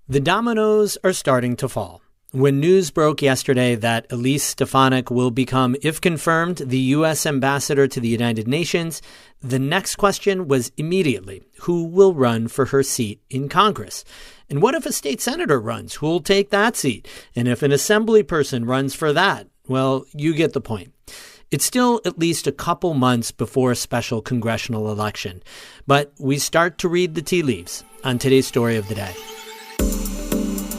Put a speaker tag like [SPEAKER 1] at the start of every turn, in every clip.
[SPEAKER 1] The dominoes are starting to fall. When news broke yesterday that Elise Stefanik will become, if confirmed, the U.S. ambassador to the United Nations, the next question was immediately, who will run for her seat in Congress? And what if a state senator runs? Who'll take that seat? And if an assembly person runs for that? Well, you get the point. It's still at least a couple months before a special congressional election. But we start to read the tea leaves on today's Story of the Day.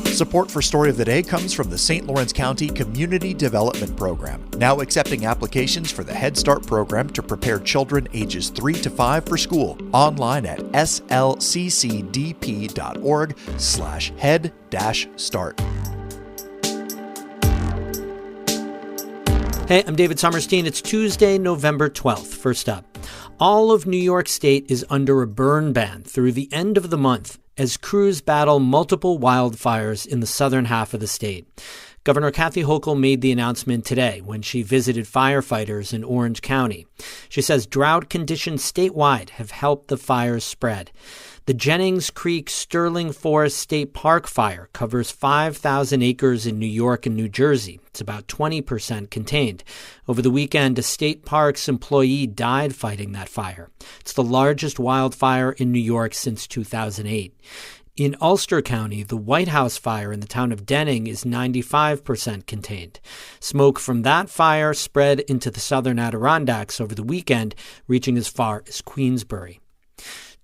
[SPEAKER 2] Support for Story of the Day comes from the St. Lawrence County Community Development Program, now accepting applications for the Head Start program to prepare children ages 3 to 5 for school. Online at slccdp.org/head-start.
[SPEAKER 1] Hey, I'm David Sommerstein. It's Tuesday, November 12th. First up, all of New York State is under a burn ban through the end of the month as crews battle multiple wildfires in the southern half of the state. Governor Kathy Hochul made the announcement today when she visited firefighters in Orange County. She says drought conditions statewide have helped the fires spread. The Jennings Creek Sterling Forest State Park fire covers 5,000 acres in New York and New Jersey. It's about 20% contained. Over the weekend, a state parks employee died fighting that fire. It's the largest wildfire in New York since 2008. In Ulster County, the White House fire in the town of Denning is 95% contained. Smoke from that fire spread into the southern Adirondacks over the weekend, reaching as far as Queensbury.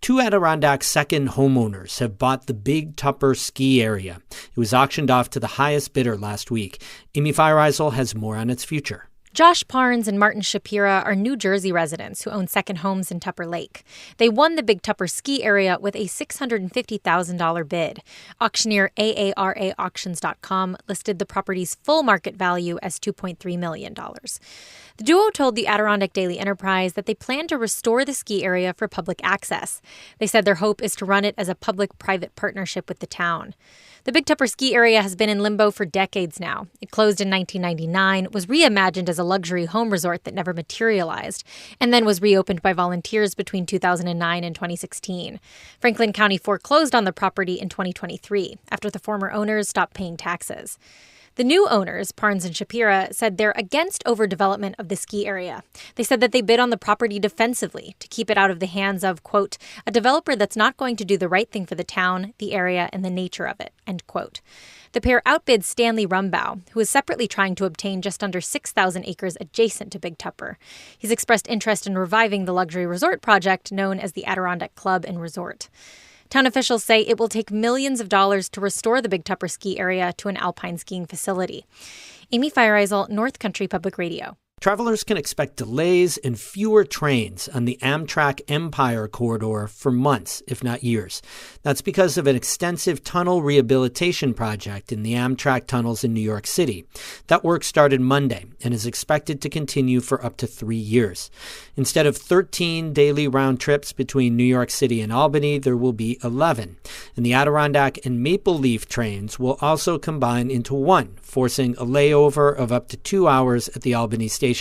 [SPEAKER 1] Two Adirondack second homeowners have bought the Big Tupper Ski area. It was auctioned off to the highest bidder last week. Amy Feiereisel has more on its future.
[SPEAKER 3] Josh Parnes and Martin Shapira are New Jersey residents who own second homes in Tupper Lake. They won the Big Tupper Ski area with a $650,000 bid. Auctioneer AARAauctions.com listed the property's full market value as $2.3 million. The duo told the Adirondack Daily Enterprise that they plan to restore the ski area for public access. They said their hope is to run it as a public-private partnership with the town. The Big Tupper Ski area has been in limbo for decades now. It closed in 1999, was reimagined as a luxury home resort that never materialized, and then was reopened by volunteers between 2009 and 2016. Franklin County foreclosed on the property in 2023 after the former owners stopped paying taxes. The new owners, Parnes and Shapira, said they're against overdevelopment of the ski area. They said that they bid on the property defensively to keep it out of the hands of, quote, a developer that's not going to do the right thing for the town, the area, and the nature of it, end quote. The pair outbid Stanley Rumbaugh, who is separately trying to obtain just under 6,000 acres adjacent to Big Tupper. He's expressed interest in reviving the luxury resort project known as the Adirondack Club and Resort. Town officials say it will take millions of dollars to restore the Big Tupper ski area to an alpine skiing facility. Amy Feiereisel, North Country Public Radio.
[SPEAKER 1] Travelers can expect delays and fewer trains on the Amtrak Empire Corridor for months, if not years. That's because of an extensive tunnel rehabilitation project in the Amtrak tunnels in New York City. That work started Monday and is expected to continue for up to 3 years. Instead of 13 daily round trips between New York City and Albany, there will be 11. And the Adirondack and Maple Leaf trains will also combine into one, forcing a layover of up to 2 hours at the Albany station.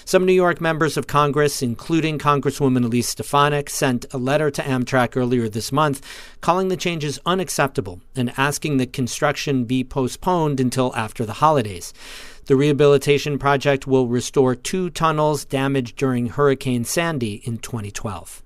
[SPEAKER 1] Some New York members of Congress, including Congresswoman Elise Stefanik, sent a letter to Amtrak earlier this month calling the changes unacceptable and asking that construction be postponed until after the holidays. The rehabilitation project will restore 2 tunnels damaged during Hurricane Sandy in 2012.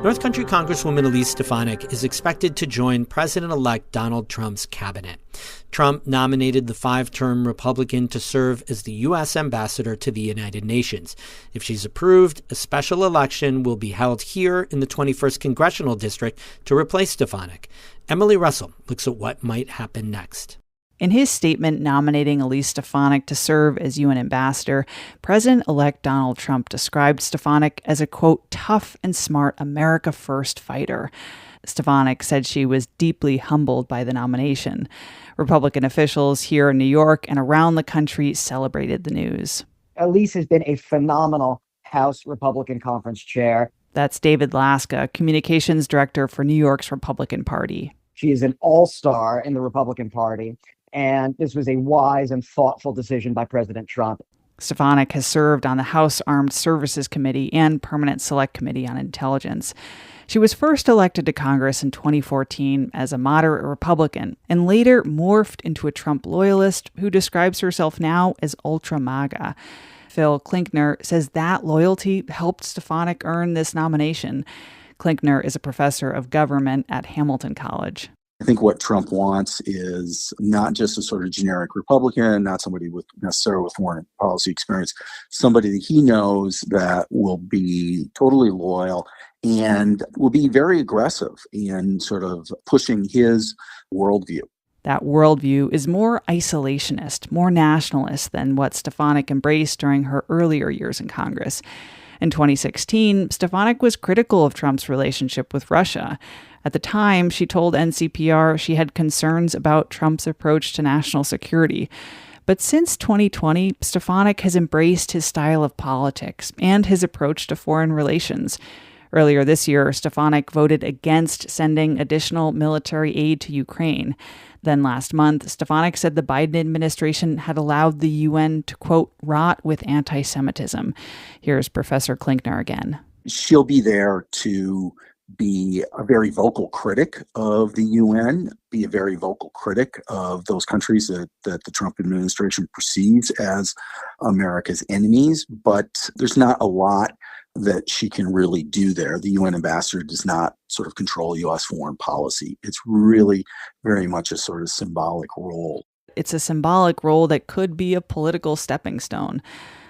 [SPEAKER 1] North Country Congresswoman Elise Stefanik is expected to join President-elect Donald Trump's cabinet. Trump nominated the 5-term Republican to serve as the U.S. ambassador to the United Nations. If she's approved, a special election will be held here in the 21st Congressional District to replace Stefanik. Emily Russell looks at what might happen next.
[SPEAKER 4] In his statement nominating Elise Stefanik to serve as UN ambassador, President-elect Donald Trump described Stefanik as a, quote, tough and smart America First fighter. Stefanik said she was deeply humbled by the nomination. Republican officials here in New York and around the country celebrated the news.
[SPEAKER 5] Elise has been a phenomenal House Republican Conference chair.
[SPEAKER 4] That's David Laska, communications director for New York's Republican Party.
[SPEAKER 5] She is an all-star in the Republican Party, and this was a wise and thoughtful decision by President Trump.
[SPEAKER 4] Stefanik has served on the House Armed Services Committee and Permanent Select Committee on Intelligence. She was first elected to Congress in 2014 as a moderate Republican and later morphed into a Trump loyalist who describes herself now as ultra-MAGA. Phil Klinkner says that loyalty helped Stefanik earn this nomination. Klinkner is a professor of government at Hamilton College.
[SPEAKER 6] I think what Trump wants is not just a sort of generic Republican, not somebody with necessarily with foreign policy experience, somebody that he knows that will be totally loyal and will be very aggressive in sort of pushing his worldview.
[SPEAKER 4] That worldview is more isolationist, more nationalist than what Stefanik embraced during her earlier years in Congress. In 2016, Stefanik was critical of Trump's relationship with Russia. At the time, she told NCPR she had concerns about Trump's approach to national security. But since 2020, Stefanik has embraced his style of politics and his approach to foreign relations. Earlier this year, Stefanik voted against sending additional military aid to Ukraine. Then last month, Stefanik said the Biden administration had allowed the UN to, quote, rot with anti-Semitism. Here's Professor Klinkner again.
[SPEAKER 6] She'll be there to be a very vocal critic of the UN, be a very vocal critic of those countries that the Trump administration perceives as America's enemies. But there's not a lot that she can really do there. The UN ambassador does not sort of control U.S. foreign policy. It's really very much a sort of symbolic role.
[SPEAKER 4] It's a symbolic role that could be a political stepping stone.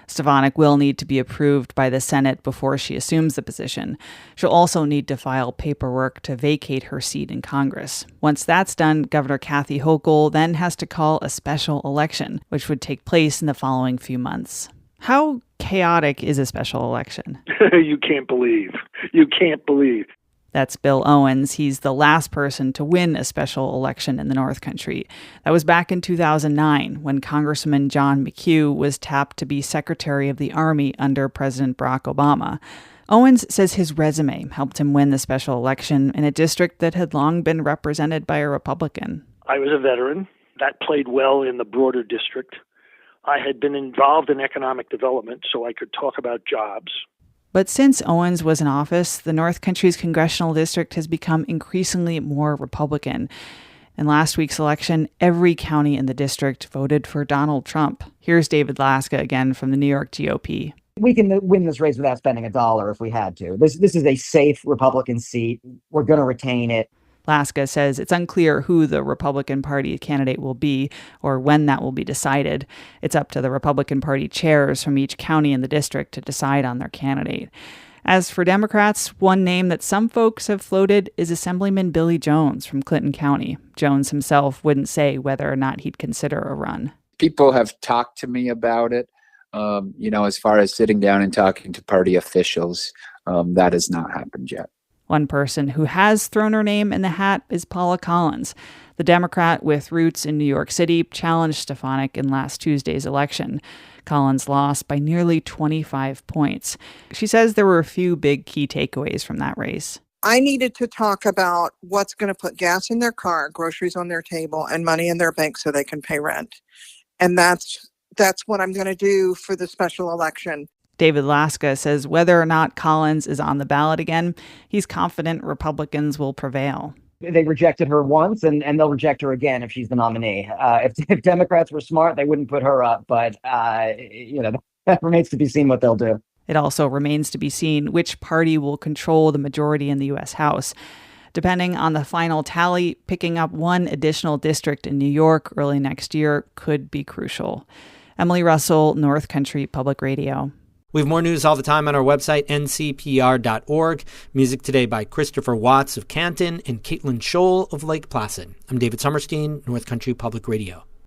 [SPEAKER 4] Stefanik will need to be approved by the Senate before she assumes the position. She'll also need to file paperwork to vacate her seat in Congress. Once that's done, Governor Kathy Hochul then has to call a special election, which would take place in the following few months. How chaotic is a special election?
[SPEAKER 7] You can't believe.
[SPEAKER 4] That's Bill Owens. He's the last person to win a special election in the North Country. That was back in 2009 when Congressman John McHugh was tapped to be Secretary of the Army under President Barack Obama. Owens says his resume helped him win the special election in a district that had long been represented by a Republican.
[SPEAKER 7] I was a veteran. That played well in the broader district. I had been involved in economic development, so I could talk about jobs.
[SPEAKER 4] But since Owens was in office, the North Country's congressional district has become increasingly more Republican. In last week's election, every county in the district voted for Donald Trump. Here's David Laska again from the New York GOP.
[SPEAKER 5] We can win this race without spending a dollar if we had to. This is a safe Republican seat. We're going to retain it.
[SPEAKER 4] Laska says it's unclear who the Republican Party candidate will be or when that will be decided. It's up to the Republican Party chairs from each county in the district to decide on their candidate. As for Democrats, one name that some folks have floated is Assemblyman Billy Jones from Clinton County. Jones himself wouldn't say whether or not he'd consider a run.
[SPEAKER 8] People have talked to me about it. As far as sitting down and talking to party officials, that has not happened yet.
[SPEAKER 4] One person who has thrown her name in the hat is Paula Collins. The Democrat with roots in New York City challenged Stefanik in last Tuesday's election. Collins lost by nearly 25 points. She says there were a few big key takeaways from that race.
[SPEAKER 9] I needed to talk about what's going to put gas in their car, groceries on their table, and money in their bank so they can pay rent. And that's what I'm going to do for the special election.
[SPEAKER 4] David Laska says whether or not Collins is on the ballot again, he's confident Republicans will prevail.
[SPEAKER 5] They rejected her once, and they'll reject her again if she's the nominee. If Democrats were smart, they wouldn't put her up. But, that remains to be seen what they'll do.
[SPEAKER 4] It also remains to be seen which party will control the majority in the U.S. House. Depending on the final tally, picking up one additional district in New York early next year could be crucial. Emily Russell, North Country Public Radio.
[SPEAKER 1] We have more news all the time on our website, ncpr.org. Music today by Christopher Watts of Canton and Caitlin Scholl of Lake Placid. I'm David Summerstein, North Country Public Radio.